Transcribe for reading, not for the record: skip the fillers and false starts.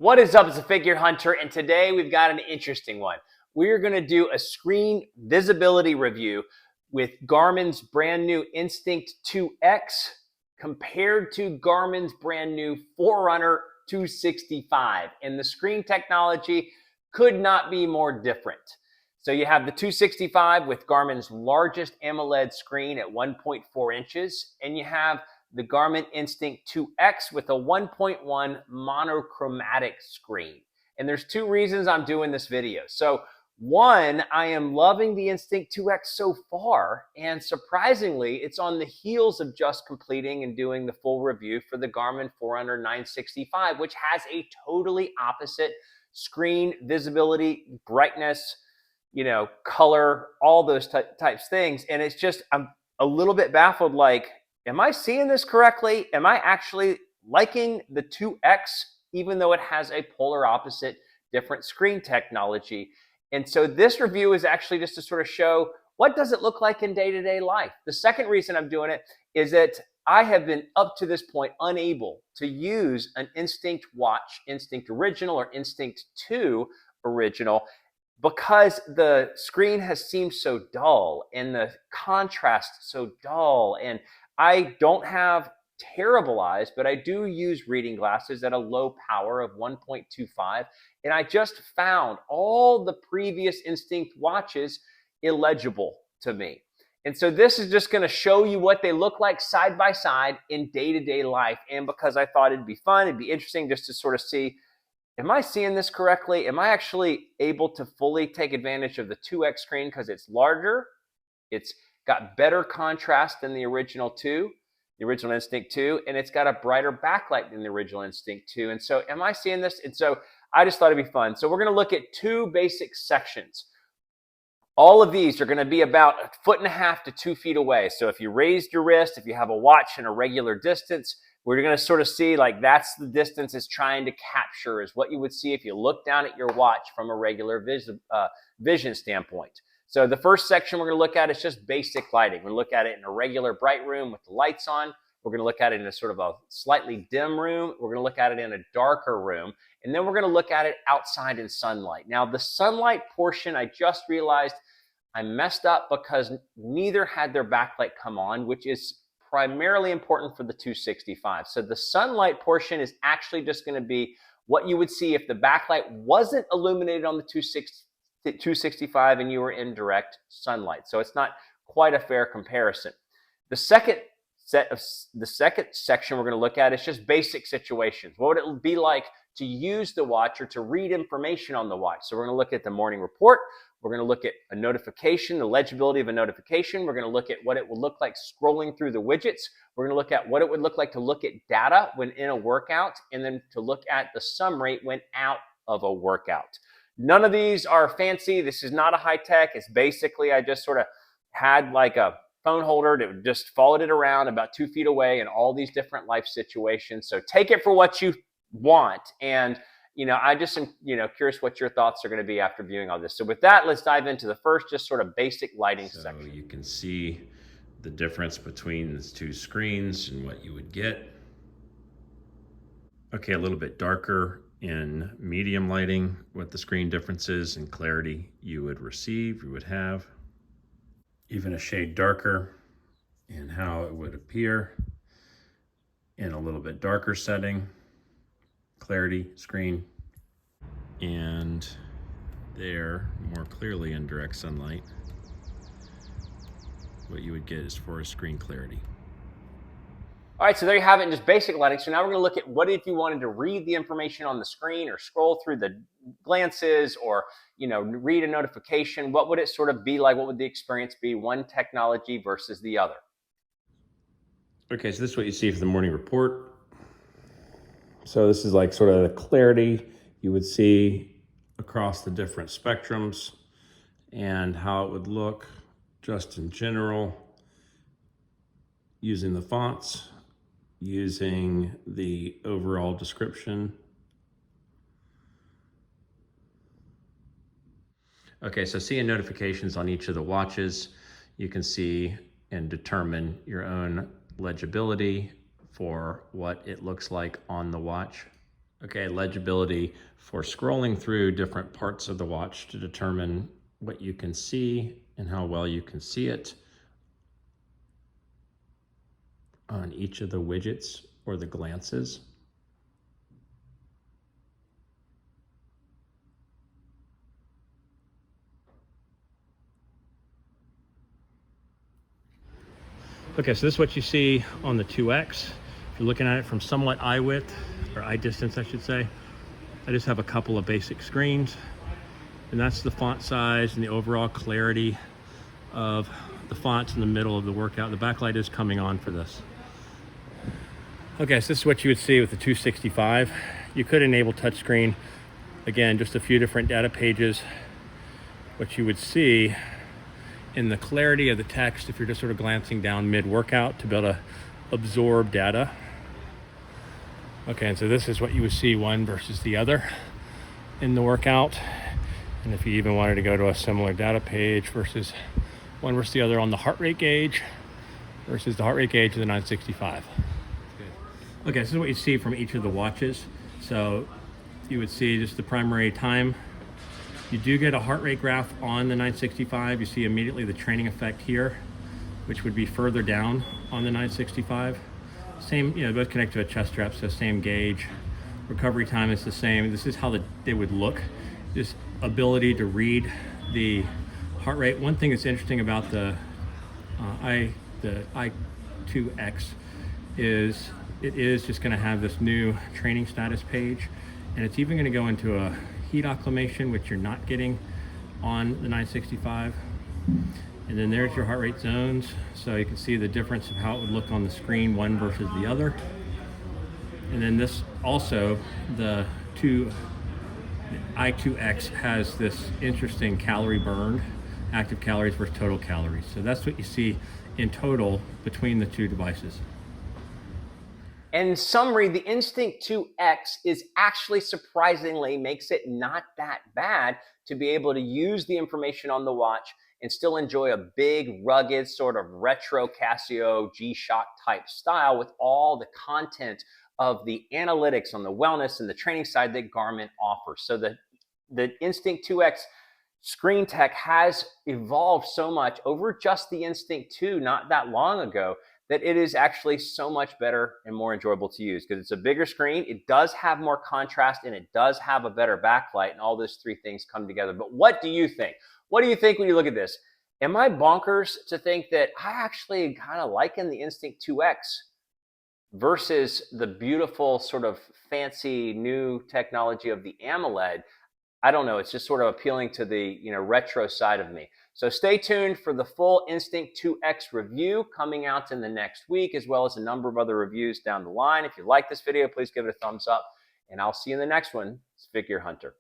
What is up? It's a Figure Hunter, and today we've got an interesting one. We're going to do a screen visibility review with Garmin's brand new Instinct 2X compared to Garmin's brand new Forerunner 265. And the screen technology could not be more different. So you have the 265 with Garmin's largest AMOLED screen at 1.4 inches, and you have the Garmin Instinct 2X with a 1.1 monochromatic screen. And there's two reasons I'm doing this video. So one, I am loving the Instinct 2X so far, and surprisingly, it's on the heels of just completing and doing the full review for the Garmin Forerunner 965, which has a totally opposite screen visibility, brightness, color, all those types things. And it's just, I'm a little bit baffled, like, am I seeing this correctly? Am I actually liking the 2X, even though it has a polar opposite, different screen technology? And so this review is actually just to sort of show what does it look like in day-to-day life. The second reason I'm doing it is that I have been up to this point unable to use an Instinct watch, Instinct Original or Instinct 2 Original, because the screen has seemed so dull and the contrast so dull. And I don't have terrible eyes, but I do use reading glasses at a low power of 1.25. And I just found all the previous Instinct watches illegible to me. And so this is just going to show you what they look like side by side in day-to-day life. And because I thought it'd be fun, it'd be interesting just to sort of see, am I seeing this correctly? Am I actually able to fully take advantage of the 2X screen because it's larger? It's got better contrast than the original Instinct 2, and it's got a brighter backlight than the original Instinct 2. And so am I seeing this? And so I just thought it'd be fun. So we're going to look at two basic sections. All of these are going to be about 1.5 to 2 feet away. So if you raised your wrist, if you have a watch in a regular distance, we're going to sort of see like that's the distance it's trying to capture, is what you would see if you look down at your watch from a regular vision standpoint. So the first section we're going to look at is just basic lighting. We're going to look at it in a regular bright room with the lights on. We're going to look at it in a sort of a slightly dim room. We're going to look at it in a darker room. And then we're going to look at it outside in sunlight. Now, the sunlight portion, I just realized I messed up because neither had their backlight come on, which is primarily important for the 265. So the sunlight portion is actually just going to be what you would see if the backlight wasn't illuminated on the 265 and you were in direct sunlight. So it's not quite a fair comparison. The second section we're going to look at is just basic situations. What would it be like to use the watch or to read information on the watch? So we're going to look at the morning report. We're going to look at a notification, the legibility of a notification. We're going to look at what it will look like scrolling through the widgets. We're going to look at what it would look like to look at data when in a workout, and then to look at the summary when out of a workout. None of these are fancy. This is not a high tech. It's basically, I just sort of had like a phone holder that just followed it around about 2 feet away in all these different life situations. So take it for what you want. And I just am, curious what your thoughts are going to be after viewing all this. So with that, let's dive into the first, just sort of basic lighting section. So you can see the difference between the two screens and what you would get. Okay, a little bit darker in medium lighting, what the screen differences and clarity you would have. Even a shade darker in how it would appear in a little bit darker setting. Clarity, screen, and there more clearly in direct sunlight what you would get as far as screen clarity. All right, so there you have it in just basic lighting. So now we're going to look at what if you wanted to read the information on the screen or scroll through the glances or read a notification. What would it sort of be like? What would the experience be, one technology versus the other? Okay, so this is what you see for the morning report. So this is like sort of the clarity you would see across the different spectrums and how it would look just in general, using the fonts, using the overall description. Okay, so seeing notifications on each of the watches, you can see and determine your own legibility for what it looks like on the watch. Okay, legibility for scrolling through different parts of the watch to determine what you can see and how well you can see it on each of the widgets or the glances. Okay, so this is what you see on the 2X. If you're looking at it from somewhat eye width, or eye distance, I should say, I just have a couple of basic screens, and that's the font size and the overall clarity of the fonts in the middle of the workout. The backlight is coming on for this. Okay, so this is what you would see with the 265. You could enable touchscreen. Again, just a few different data pages. What you would see in the clarity of the text, if you're just sort of glancing down mid-workout to be able to absorb data. Okay, and so this is what you would see one versus the other in the workout. And if you even wanted to go to a similar data page versus one versus the other on the heart rate gauge versus the heart rate gauge of the 965. Okay, this is what you see from each of the watches. So you would see just the primary time. You do get a heart rate graph on the 965. You see immediately the training effect here, which would be further down on the 965. Same, both connect to a chest strap, so same gauge. Recovery time is the same. This is how they would look. This ability to read the heart rate. One thing that's interesting about the i2X is it is just going to have this new training status page, and it's even going to go into a heat acclimation, which you're not getting on the 965. And then there's your heart rate zones, so you can see the difference of how it would look on the screen, one versus the other. And then this also, the i2X has this interesting calorie burned, active calories versus total calories. So that's what you see in total between the two devices. In summary, the Instinct 2X is actually surprisingly makes it not that bad to be able to use the information on the watch and still enjoy a big, rugged, sort of retro Casio G-Shock type style with all the content of the analytics on the wellness and the training side that Garmin offers. So the Instinct 2X screen tech has evolved so much over just the Instinct 2 not that long ago that it is actually so much better and more enjoyable to use because it's a bigger screen. It does have more contrast and it does have a better backlight, and all those three things come together. But what do you think? What do you think when you look at this? Am I bonkers to think that I actually kind of liken the Instinct 2X versus the beautiful sort of fancy new technology of the AMOLED? I don't know. It's just sort of appealing to the retro side of me. So stay tuned for the full Instinct 2X review coming out in the next week, as well as a number of other reviews down the line. If you like this video, please give it a thumbs up, and I'll see you in the next one. It's Vic, your Hunter.